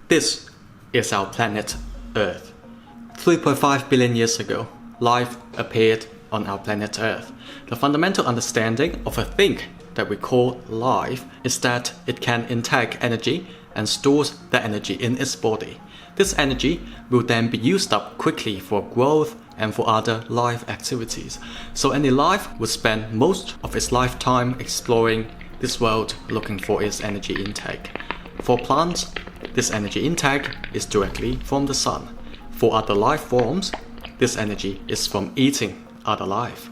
This is our planet Earth. 3.5 billion years ago, life appeared on our planet Earth. The fundamental understanding of a thing that we call life is that it can intake energy and stores that energy in its body. This energy will then be used up quickly for growth and for other life activities. So any life would spend most of its lifetime exploring this world looking for its energy intake. For plants, this energy intake is directly from the sun. For other life forms, this energy is from eating other life.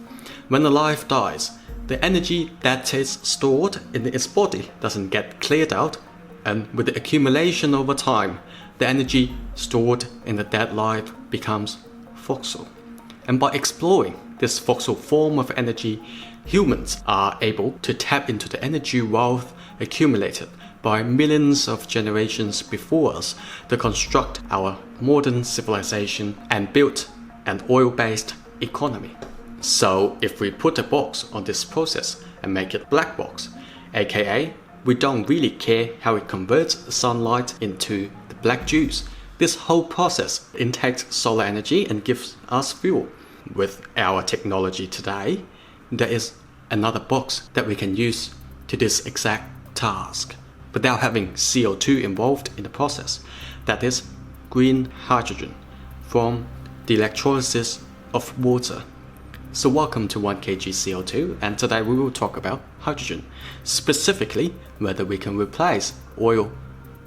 When a life dies, the energy that is stored in its body doesn't get cleared out, and with the accumulation over time, the energy stored in the dead life becomes fossil. And by exploring this fossil form of energy, humans are able to tap into the energy wealth accumulated by millions of generations before us to construct our modern civilization and build an oil-based economy. So if we put a box on this process and make it black box, aka we don't really care how it converts sunlight into the black juice, this whole process intakes solar energy and gives us fuel. With our technology today, there is another box that we can use to this exact task without having CO2 involved in the process. That is green hydrogen from the electrolysis of water. So welcome to 1 kg CO2, and today we will talk about hydrogen, specifically whether we can replace oil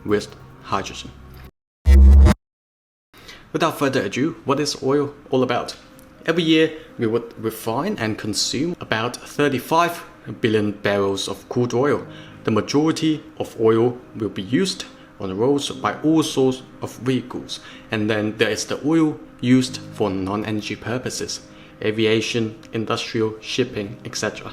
with hydrogen. Without further ado, what is oil all about? Every year we would refine and consume about 35 billion barrels of crude oil. The majority of oil will be used on the roads by all sorts of vehicles, and then there is the oil used for non-energy purposes, aviation, industrial, shipping, etc.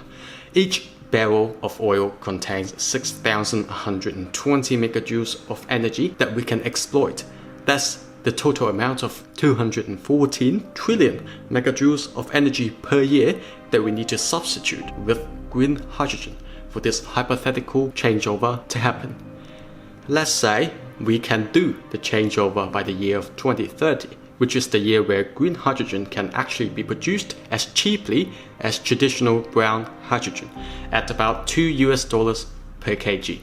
Each barrel of oil contains 6,120 megajoules of energy that we can exploit. That's the total amount of 214 trillion megajoules of energy per year that we need to substitute with green hydrogen for this hypothetical changeover to happen. Let's say we can do the changeover by the year of 2030, which is the year where green hydrogen can actually be produced as cheaply as traditional brown hydrogen at about $2 per kg.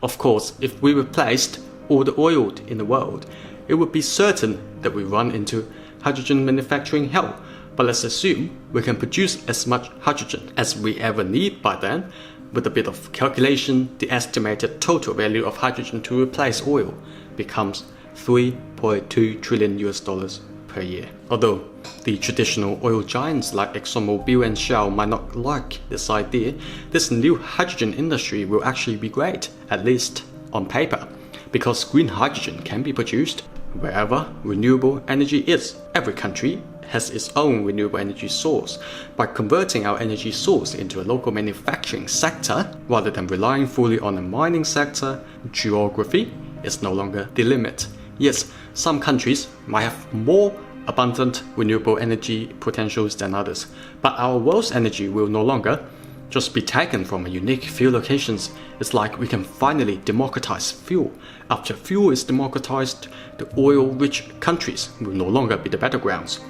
Of course, if we replaced all the oil in the world, it would be certain that we run into hydrogen manufacturing hell. But let's assume we can produce as much hydrogen as we ever need by then. With a bit of calculation, the estimated total value of hydrogen to replace oil becomes $3.2 trillion per year. Although the traditional oil giants like ExxonMobil and Shell might not like this idea, this new hydrogen industry will actually be great, at least on paper, because green hydrogen can be produced wherever renewable energy is. Every country has its own renewable energy source. By converting our energy source into a local manufacturing sector, rather than relying fully on a mining sector, geography is no longer the limit. Yes, some countries might have more abundant renewable energy potentials than others, but our world's energy will no longer just be taken from a unique few locations. It's like we can finally democratize fuel. After fuel is democratized, the oil-rich countries will no longer be the battlegrounds.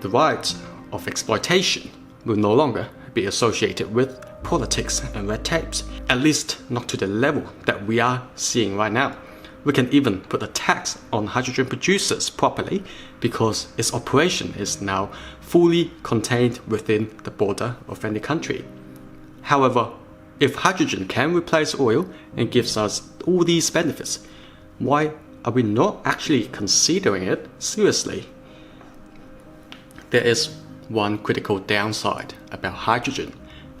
The rights of exploitation will no longer be associated with politics and red tapes, at least not to the level that we are seeing right now. We can even put a tax on hydrogen producers properly because its operation is now fully contained within the border of any country. However, if hydrogen can replace oil and gives us all these benefits, why are we not actually considering it seriously? There is one critical downside about hydrogen,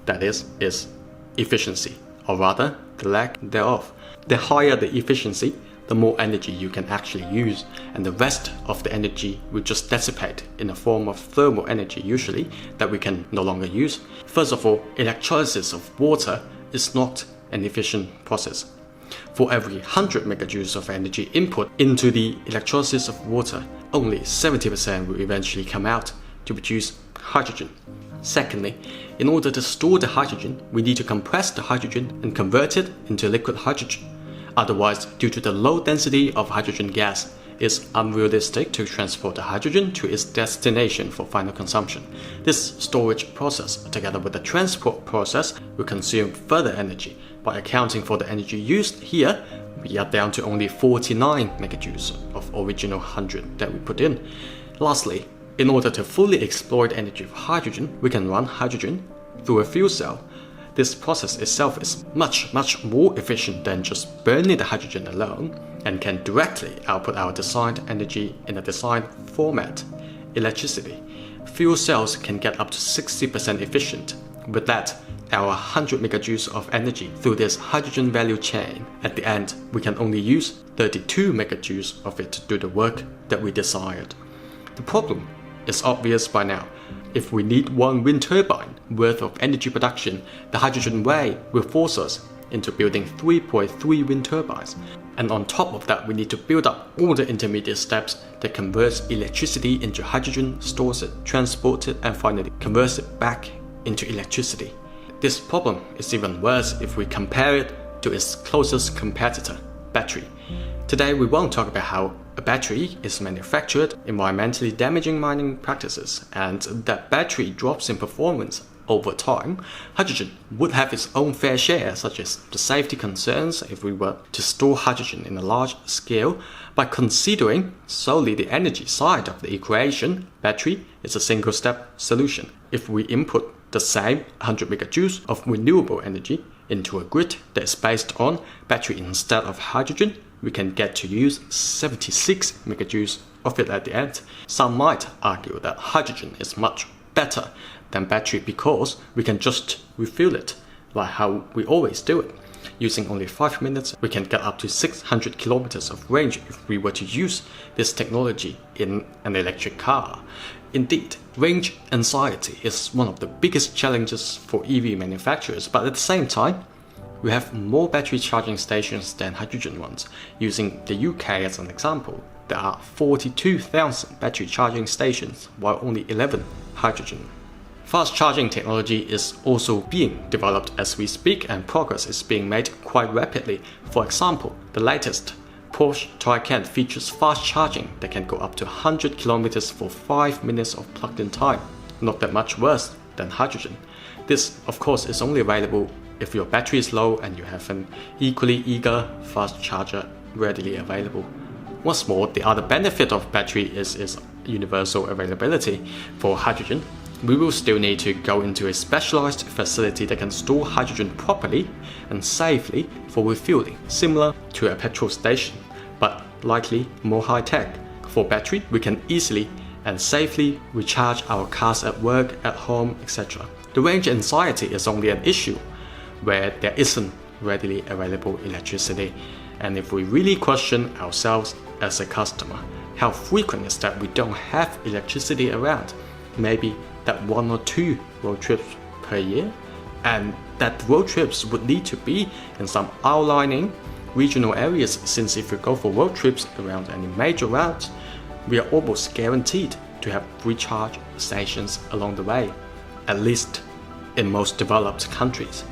that is its efficiency, or rather the lack thereof. The higher the efficiency, the more energy you can actually use, and the rest of the energy will just dissipate in the form of thermal energy usually that we can no longer use. First of all, electrolysis of water is not an efficient process. For every 100 megajoules of energy input into the electrolysis of water, only 70% will eventually come out to produce hydrogen. Secondly, in order to store the hydrogen, we need to compress the hydrogen and convert it into liquid hydrogen. Otherwise, due to the low density of hydrogen gas, it's unrealistic to transport the hydrogen to its destination for final consumption. This storage process, together with the transport process, will consume further energy. By accounting for the energy used here, we are down to only 49 megajoules of original 100 that we put in. Lastly, in order to fully exploit the energy of hydrogen, we can run hydrogen through a fuel cell. This process itself is much more efficient than just burning the hydrogen alone, and can directly output our designed energy in a designed format, electricity. Fuel cells can get up to 60% efficient. With that, our 100 megajoules of energy through this hydrogen value chain, at the end, we can only use 32 megajoules of it to do the work that we desired. The problem is obvious by now. If we need one wind turbine worth of energy production, the hydrogen way will force us into building 3.3 wind turbines. And on top of that, we need to build up all the intermediate steps that converts electricity into hydrogen, stores it, transports it, and finally converts it back into electricity. This problem is even worse if we compare it to its closest competitor, battery. Today we won't talk about how a battery is manufactured, environmentally damaging mining practices, and that battery drops in performance over time. Hydrogen would have its own fair share, such as the safety concerns if we were to store hydrogen in a large scale. By considering solely the energy side of the equation, battery is a single-step solution. If we input the same 100 megajoules of renewable energy into a grid that is based on battery instead of hydrogen, we can get to use 76 megajoules of it at the end. Some might argue that hydrogen is much better than battery because we can just refuel it, like how we always do it. Using only 5 minutes, we can get up to 600 kilometers of range if we were to use this technology in an electric car. Indeed, range anxiety is one of the biggest challenges for EV manufacturers, but at the same time, we have more battery charging stations than hydrogen ones. Using the UK as an example, there are 42,000 battery charging stations, while only 11 hydrogen. Fast charging technology is also being developed as we speak, and progress is being made quite rapidly. For example, the latest Porsche Taycan features fast charging that can go up to 100 kilometers for 5 minutes of plugged-in time. Not that much worse than hydrogen. This, of course, is only available if your battery is low and you have an equally eager fast charger readily available. Once more, the other benefit of battery is universal availability. For hydrogen, we will still need to go into a specialized facility that can store hydrogen properly and safely for refueling, similar to a petrol station, but likely more high-tech. For battery, we can easily and safely recharge our cars at work, at home, etc. The range anxiety is only an issue where there isn't readily available electricity. And if we really question ourselves as a customer, how frequent is that we don't have electricity around? Maybe that 1 or 2 road trips per year? And that road trips would need to be in some outlying regional areas, since if we go for road trips around any major routes, we are almost guaranteed to have recharge stations along the way, at least in most developed countries.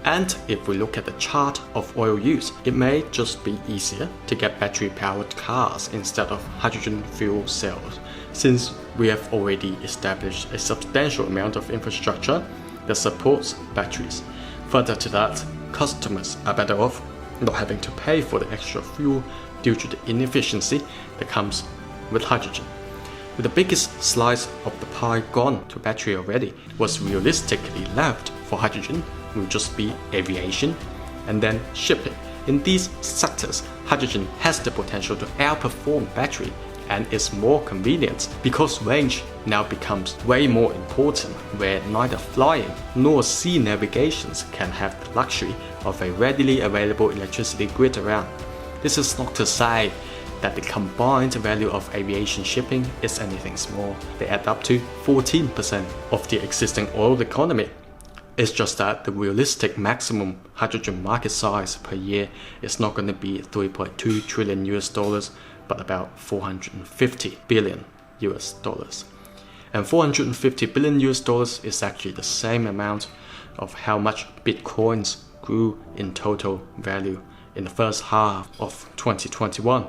And if we look at the chart of oil use, it may just be easier to get battery-powered cars instead of hydrogen fuel cells, since we have already established a substantial amount of infrastructure that supports batteries. Further to that, customers are better off not having to pay for the extra fuel due to the inefficiency that comes with hydrogen. With the biggest slice of the pie gone to battery already, what's realistically left for hydrogen will just be aviation and then shipping. In these sectors, hydrogen has the potential to outperform battery and is more convenient because range now becomes way more important, where neither flying nor sea navigations can have the luxury of a readily available electricity grid around. This is not to say that the combined value of aviation shipping is anything small. They add up to 14% of the existing oil economy. It's just that the realistic maximum hydrogen market size per year is not going to be 3.2 trillion US dollars, but about 450 billion US dollars. And 450 billion US dollars is actually the same amount of how much Bitcoins grew in total value in the first half of 2021.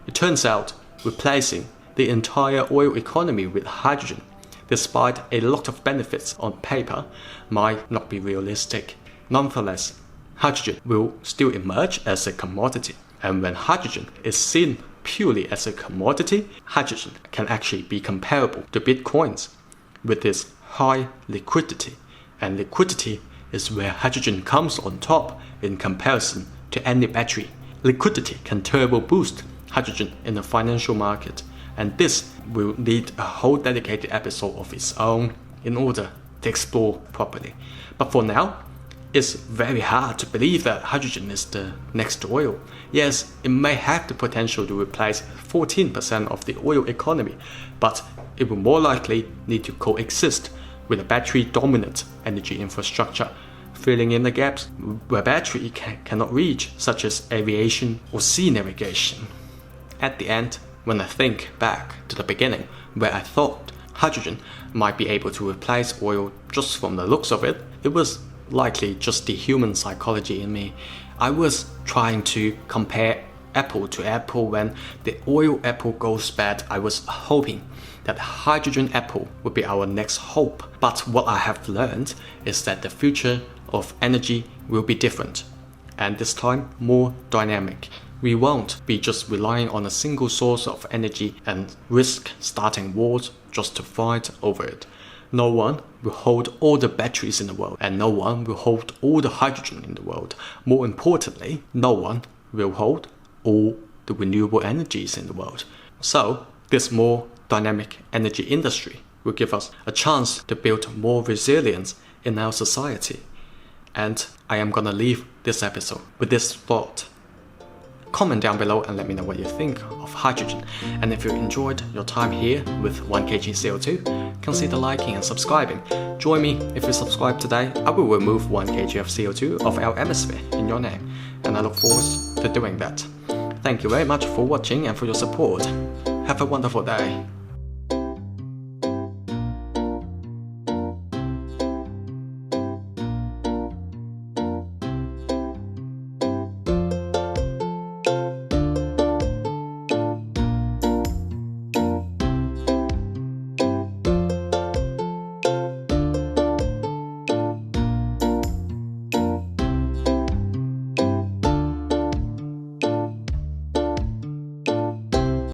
It turns out replacing the entire oil economy with hydrogen, despite a lot of benefits on paper, might not be realistic. Nonetheless, hydrogen will still emerge as a commodity, and when hydrogen is seen purely as a commodity, hydrogen can actually be comparable to bitcoins with its high liquidity, and liquidity is where hydrogen comes on top in comparison to any battery. Liquidity can turbo boost hydrogen in the financial market, and this will need a whole dedicated episode of its own in order to explore properly. But for now, it's very hard to believe that hydrogen is the next oil. Yes, it may have the potential to replace 14% of the oil economy, but it will more likely need to coexist with a battery-dominant energy infrastructure, filling in the gaps where battery cannot reach, such as aviation or sea navigation. At the end, when I think back to the beginning, where I thought hydrogen might be able to replace oil just from the looks of it, it was likely just the human psychology in me. I was trying to compare apple to apple. When the oil apple goes bad, I was hoping that hydrogen apple would be our next hope. But what I have learned is that the future of energy will be different, and this time more dynamic. We won't be just relying on a single source of energy and risk starting wars just to fight over it. No one will hold all the batteries in the world, and no one will hold all the hydrogen in the world. More importantly, no one will hold all the renewable energies in the world. So, this more dynamic energy industry will give us a chance to build more resilience in our society. And I am gonna leave this episode with this thought. Comment down below and let me know what you think of hydrogen. And if you enjoyed your time here with 1 kg CO2, consider liking and subscribing. Join me if you subscribe today. I will remove 1 kg of CO2 of our atmosphere in your name, and I look forward to doing that. Thank you very much for watching and for your support. Have a wonderful day.